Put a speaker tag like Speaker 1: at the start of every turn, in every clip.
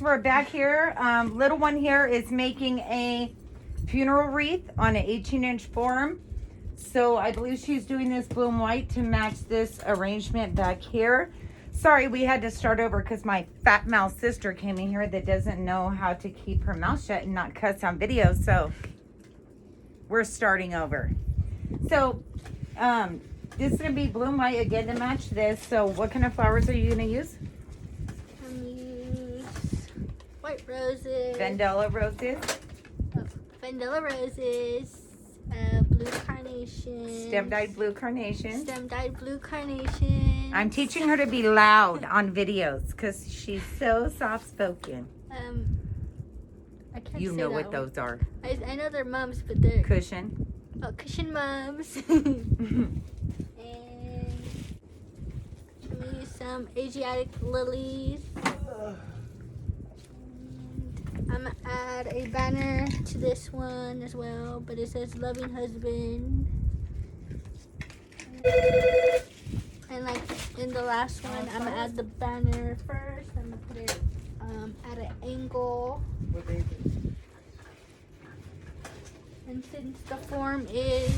Speaker 1: we're back here. Little one here is making a funeral wreath on an 18-inch form. So I believe she's doing this bloom white to match this arrangement back here. Sorry, we had to start over because my fat mouth sister came in here that doesn't know how to keep her mouth shut and not cuss on video. So we're starting over. So this is going to be bloom white again to match this. So what kind of flowers are you going to use?
Speaker 2: I'm going to use white roses.
Speaker 1: Vandella roses.
Speaker 2: Vandella roses. Blue carnation.
Speaker 1: Stem-dyed blue carnation.
Speaker 2: Stem-dyed blue carnation.
Speaker 1: I'm teaching her to be loud on videos because she's so soft-spoken.
Speaker 2: I can't
Speaker 1: You
Speaker 2: say
Speaker 1: know
Speaker 2: that
Speaker 1: what
Speaker 2: one.
Speaker 1: those are.
Speaker 2: I know they're mums, but they're...
Speaker 1: Cushion.
Speaker 2: Oh, cushion mums. And I'm going to use some asiatic lilies. I'm going to add a banner to this one as well, but it says loving husband. And like in the last one, I'm going to add the banner first. I'm going to put it at an angle. And since the form is,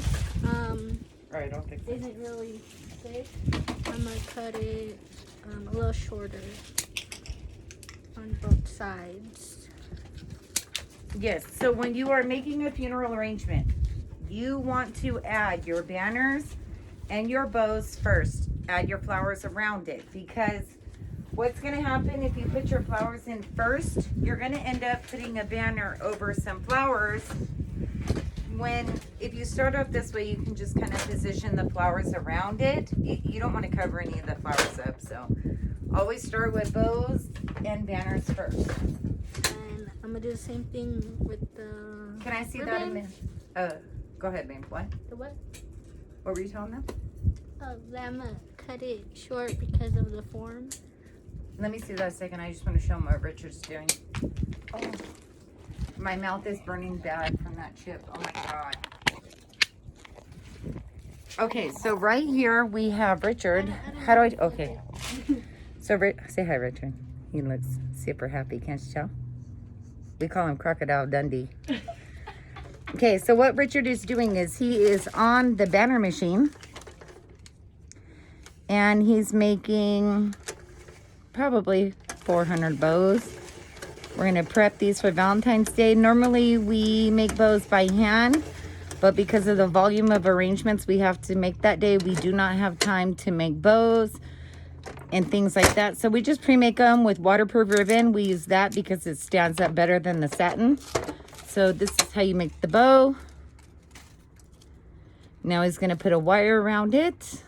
Speaker 1: I don't think so.
Speaker 2: isn't really thick, I'm going to cut it a little shorter on both sides.
Speaker 1: Yes, so when you are making a funeral arrangement, you want to add your banners and your bows first. Add your flowers around it, because what's going to happen if you put your flowers in first, you're going to end up putting a banner over some flowers. If you start off this way, you can just kind of position the flowers around it. You don't want to cover any of the flowers up, so always start with bows and banners first.
Speaker 2: I'm gonna do the same thing with the.
Speaker 1: Can I see
Speaker 2: ribbon.
Speaker 1: that in there? Go ahead, babe. What?
Speaker 2: The what?
Speaker 1: What were you telling them?
Speaker 2: Oh, I'm gonna cut it short because of the form.
Speaker 1: Let me see that a second. I just want to show them what Richard's doing. Oh, my mouth is burning bad from that chip. Oh my God. Okay, so right here we have Richard. How do I? Okay. So say hi, Richard. He looks super happy. Can't you tell? We call him Crocodile Dundee. Okay, so what Richard is doing is he is on the banner machine. And he's making probably 400 bows. We're going to prep these for Valentine's Day. Normally we make bows by hand, but because of the volume of arrangements we have to make that day, we do not have time to make bows and things like that. So we just pre-make them with waterproof ribbon. We use that because it stands up better than the satin. So this is how you make the bow. Now he's going to put a wire around it.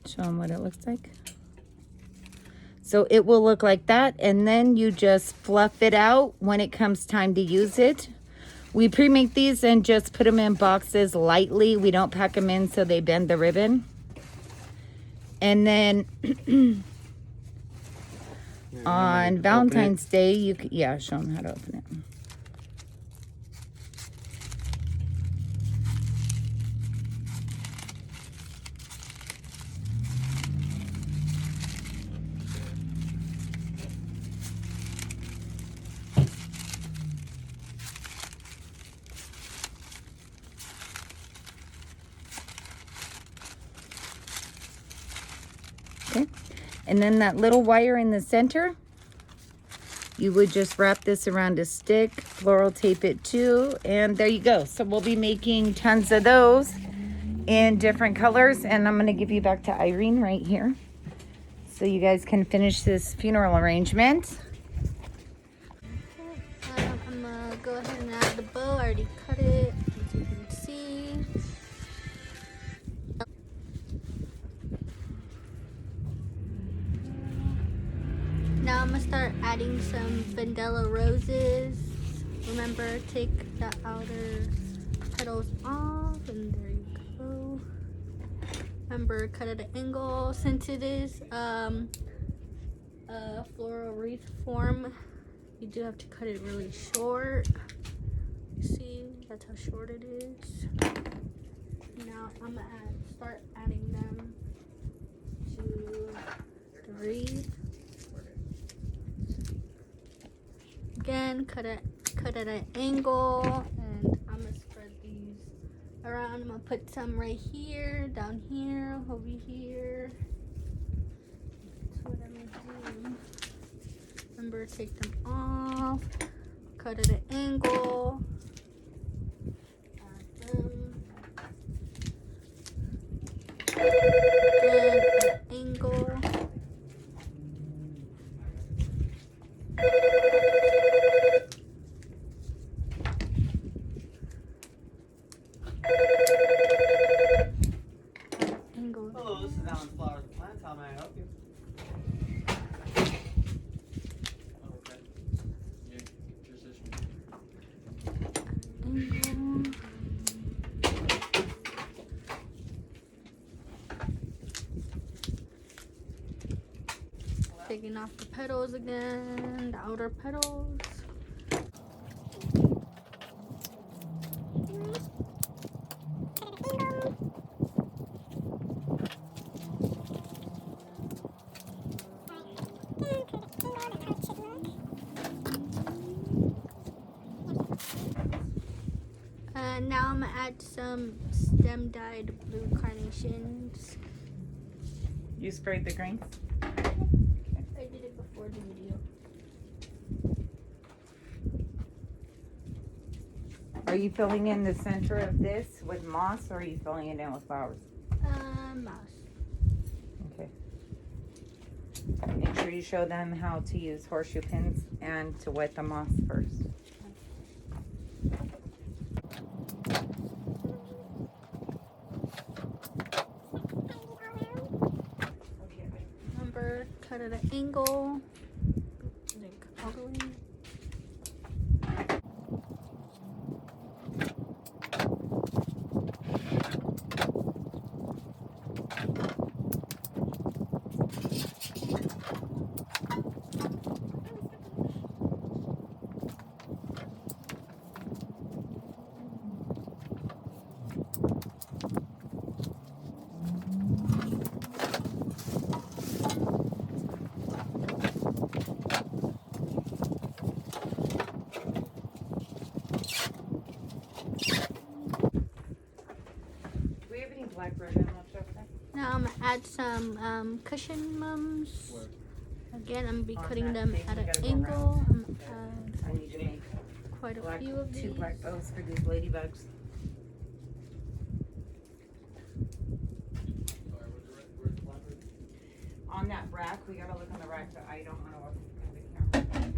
Speaker 1: Show them what it looks like. So it will look like that, and then you just fluff it out when it comes time to use it. We pre-make these and just put them in boxes lightly. We don't pack them in so they bend the ribbon. And then on Valentine's Day, you can, yeah, show them how to open it. Okay, and then that little wire in the center, you would just wrap this around a stick, floral tape it too, and there you go. So we'll be making tons of those in different colors, and I'm going to give you back to Irene right here so you guys can finish this funeral arrangement.
Speaker 2: I'm gonna go ahead and add the bow. I already cut it, as you can see. Now I'm gonna start adding some Vandella roses. Remember, take the outer petals off, and there you go. Remember, cut at an angle. Since it is a floral wreath form, you do have to cut it really short. You see, that's how short it is. Now I'm gonna start adding them to the wreath. Again, cut at an angle, and I'm gonna spread these around. I'm gonna put some right here, down here, over here. That's what I'm gonna do. Remember, take them off, cut at an angle, add them, again at an angle.
Speaker 3: Hello, this is Alan's Flowers and Plants. How may I help you? Oh, okay. Yeah, just this one.
Speaker 2: Taking off the petals again, the outer petals. And now I'm gonna add some stem dyed blue carnations.
Speaker 1: You sprayed the greens?
Speaker 2: I did it before the video.
Speaker 1: Are you filling in the center of this with moss, or are you filling it in with flowers?
Speaker 2: Mouse.
Speaker 1: Okay. Make sure you show them how to use horseshoe pins and to wet the moss first.
Speaker 2: Remember, cut at an angle. Like all the way.
Speaker 1: Black ribbon left over there?
Speaker 2: Now I'm gonna add some cushion mums. Again, I'm gonna be
Speaker 1: On
Speaker 2: cutting
Speaker 1: that
Speaker 2: them
Speaker 1: thing,
Speaker 2: at
Speaker 1: we
Speaker 2: an
Speaker 1: gotta go
Speaker 2: angle.
Speaker 1: around.
Speaker 2: I'm gonna
Speaker 1: I need to make
Speaker 2: add quite a
Speaker 1: black,
Speaker 2: few of these.
Speaker 1: 2 black bows for these ladybugs. On that rack, we gotta look on the rack, but I don't wanna look at the camera.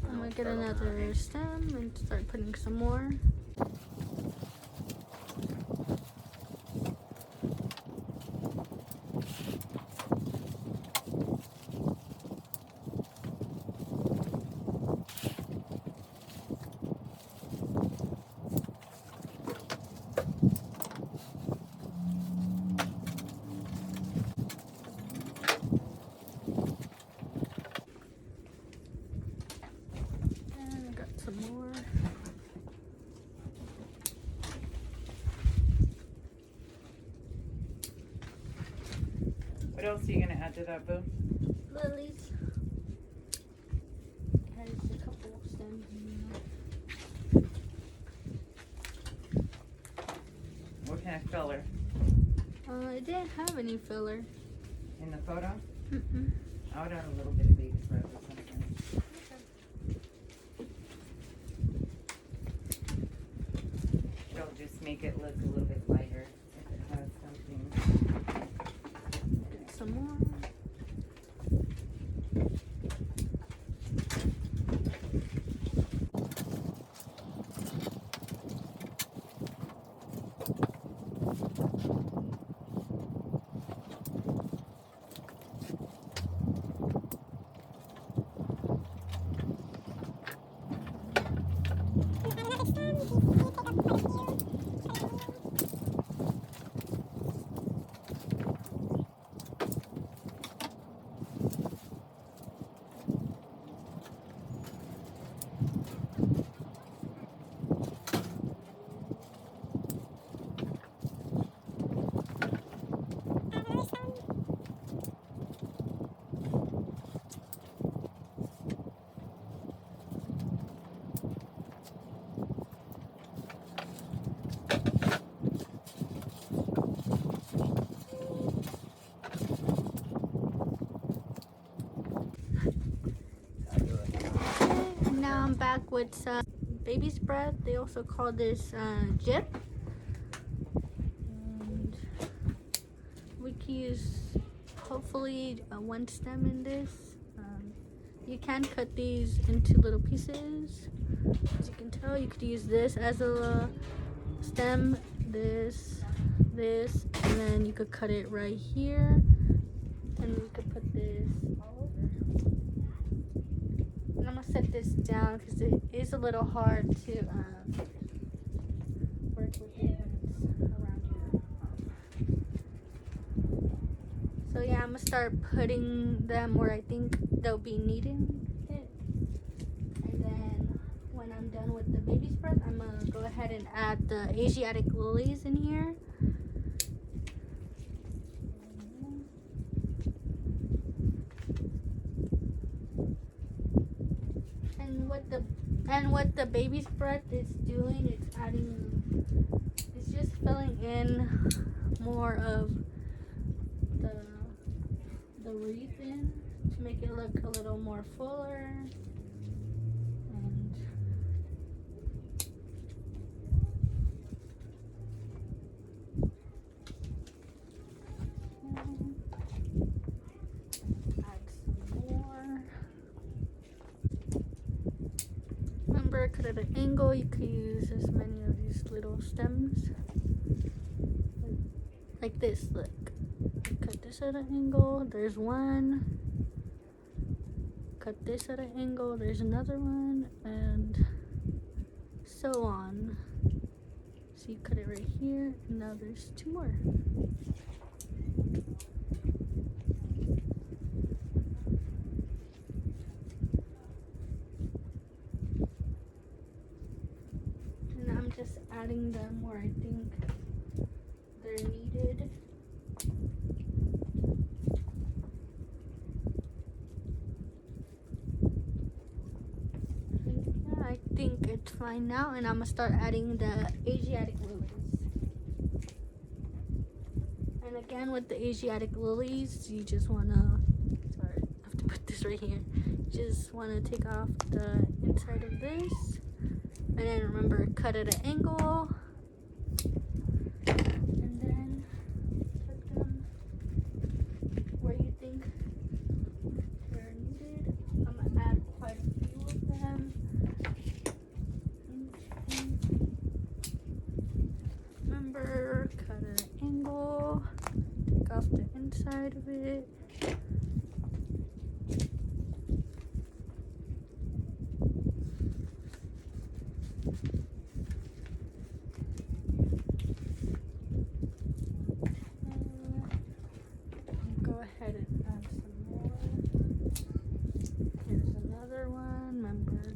Speaker 2: I'm gonna get another stem and start putting some more. And I got some more.
Speaker 1: What else are you gonna add to that, boo?
Speaker 2: Lilies. Has a couple stems in there.
Speaker 1: What kind of filler?
Speaker 2: I didn't have any filler.
Speaker 1: In the photo?
Speaker 2: Mm-mm.
Speaker 1: I would add a little bit of baby breath or something. It'll just make it look a little bit lighter if it has something.
Speaker 2: Get some more. come back with some baby's breath. They also call this jip. And we can use hopefully one stem in this. You can cut these into little pieces. As you can tell, you could use this as a stem, this, and then you could cut it right here. And we could put this all over. And I'm gonna set this down because it is a little hard to work with it when it's around here. So yeah, I'm gonna start putting them where I think they'll be needing it. And then when I'm done with the baby's breath, I'm gonna go ahead and add the Asiatic lilies in here. And what the baby's breath is doing, it's just filling in more of the wreath in to make it look a little more fuller. And add some more. Remember, cut at an angle. You could use as many of these little stems like this. Look, cut this at an angle. There's one. Cut this at an angle. There's another one, and so on. So you cut it right here, and now there's two more. Just adding them where I think they're needed. Yeah, I think it's fine now, and I'm gonna start adding the Asiatic lilies. And again, with the Asiatic lilies, you just wanna, sorry, I have to put this right here. Just wanna take off the inside of this. And then remember, cut at an angle. And then put them where you think they're needed. I'm going to add quite a few of them. Remember, cut at an angle. Take off the inside of it.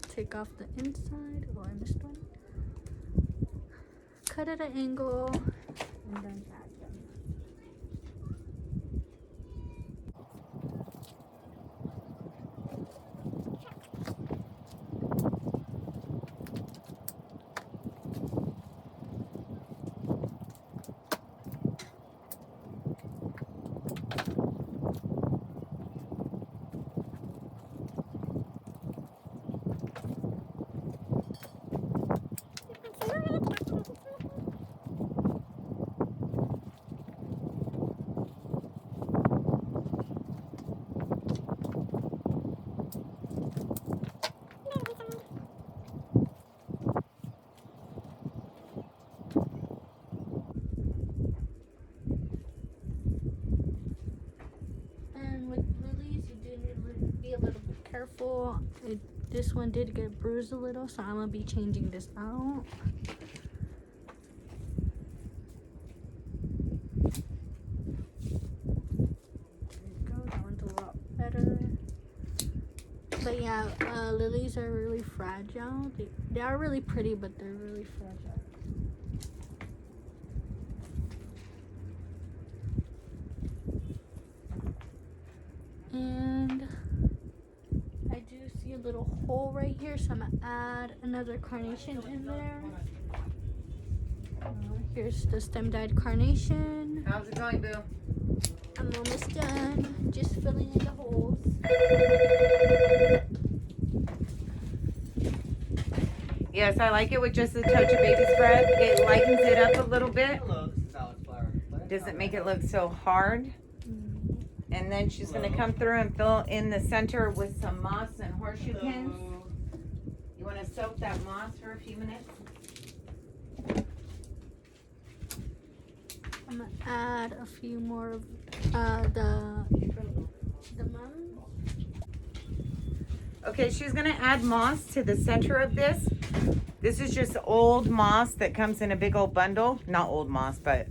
Speaker 2: Take off the inside. Oh, I missed one. Cut at an angle and then add them. Careful. This one did get bruised a little, so I'm gonna be changing this out. There you go, that one's a lot better. But yeah, lilies are really fragile. They are really pretty, but they're really fragile. And I do see a little hole right here, so I'm gonna add another carnation in there. Here's the stem-dyed carnation.
Speaker 1: How's it going, Boo?
Speaker 2: I'm almost done, just filling in the holes.
Speaker 1: Yes, I like it with just a touch of baby spread. It lightens it up a little bit.
Speaker 3: Hello, this is Alex Flower.
Speaker 1: Doesn't make it look so hard. And then she's going to come through and fill in the center with some moss and horseshoe pins. You want to soak that moss for a few minutes?
Speaker 2: I'm gonna add a few more of the mum.
Speaker 1: Okay, she's going to add moss to the center of this. This is just old moss that comes in a big old bundle. Not old moss, but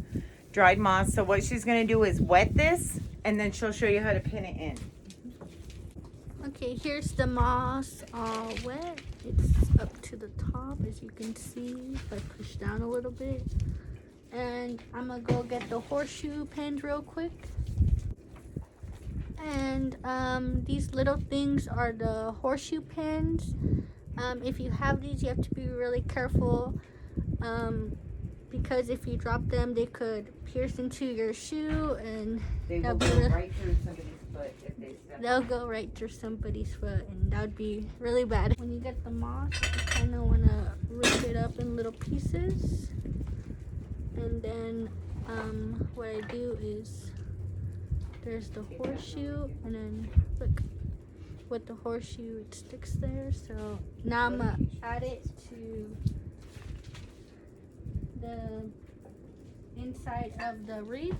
Speaker 1: dried moss. So what she's going to do is wet this, and then she'll show you how to pin it in.
Speaker 2: Okay, here's the moss all wet. It's up to the top, as you can see, if I push down a little bit. And I'm gonna go get the horseshoe pins real quick. And these little things are the horseshoe pins. If you have these, you have to be really careful because if you drop them, they could pierce into your shoe, and
Speaker 1: They will
Speaker 2: that'll
Speaker 1: go
Speaker 2: be
Speaker 1: right through somebody's foot if they step
Speaker 2: they'll
Speaker 1: on it.
Speaker 2: go right through somebody's foot, and that would be really bad. When you get the moss, you kind of want to rip it up in little pieces. And then what I do is there's the horseshoe, and then look, with the horseshoe it sticks there. So now I'm gonna add it to the inside of the wreath.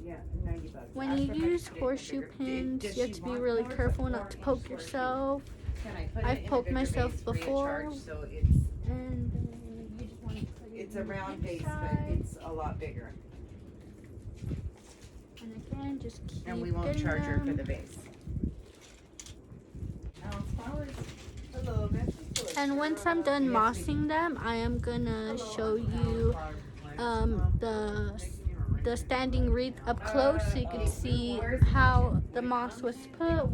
Speaker 1: Yeah, $90.
Speaker 2: When
Speaker 1: Ask
Speaker 2: you
Speaker 1: her if I
Speaker 2: use
Speaker 1: can get
Speaker 2: horseshoe
Speaker 1: bigger.
Speaker 2: pins,
Speaker 1: Does
Speaker 2: you have
Speaker 1: she
Speaker 2: to be
Speaker 1: want
Speaker 2: really
Speaker 1: more
Speaker 2: careful
Speaker 1: or
Speaker 2: not to
Speaker 1: inch
Speaker 2: poke
Speaker 1: horseshoe?
Speaker 2: yourself.
Speaker 1: Can I put
Speaker 2: I've
Speaker 1: it in a
Speaker 2: poked
Speaker 1: bigger
Speaker 2: myself
Speaker 1: vase free of
Speaker 2: before.
Speaker 1: charge, so it's
Speaker 2: And you just want to put it
Speaker 1: it's
Speaker 2: in
Speaker 1: a
Speaker 2: the
Speaker 1: round base,
Speaker 2: inside.
Speaker 1: but it's a lot bigger.
Speaker 2: And again, just keep
Speaker 1: And we won't
Speaker 2: getting
Speaker 1: charge her for
Speaker 2: them.
Speaker 1: the base. Alex Flowers.
Speaker 3: Hello, man.
Speaker 2: And once I'm done
Speaker 1: Yes,
Speaker 2: mossing them, I am gonna show you the standing wreath up close, so you can see how the moss was put.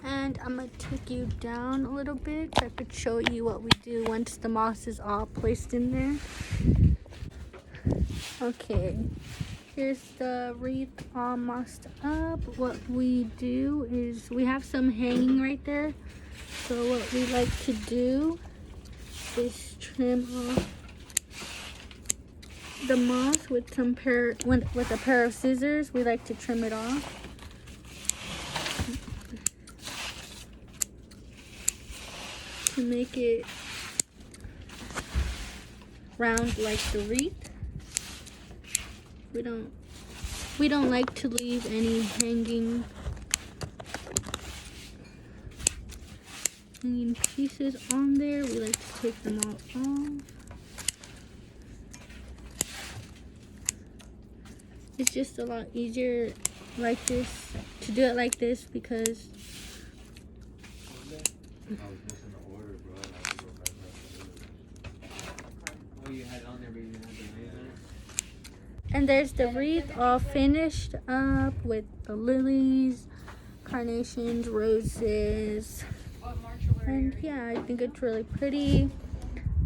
Speaker 2: And I'm gonna take you down a little bit so I could show you what we do once the moss is all placed in there. Okay, here's the wreath all mossed up. What we do is we have some hanging right there. So what we like to do is trim off the moss with with a pair of scissors. We like to trim it off. To make it round like the wreath. We don't like to leave any hanging pieces on there. We like to take them all off. It's just a lot easier like this, to do it like this, because and there's the wreath all finished up with the lilies, carnations, roses, and yeah, I think it's really pretty.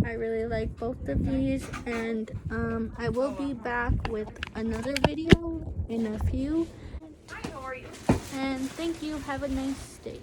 Speaker 2: I really like both of these, and I will be back with another video in a few. And thank you. Have a nice day.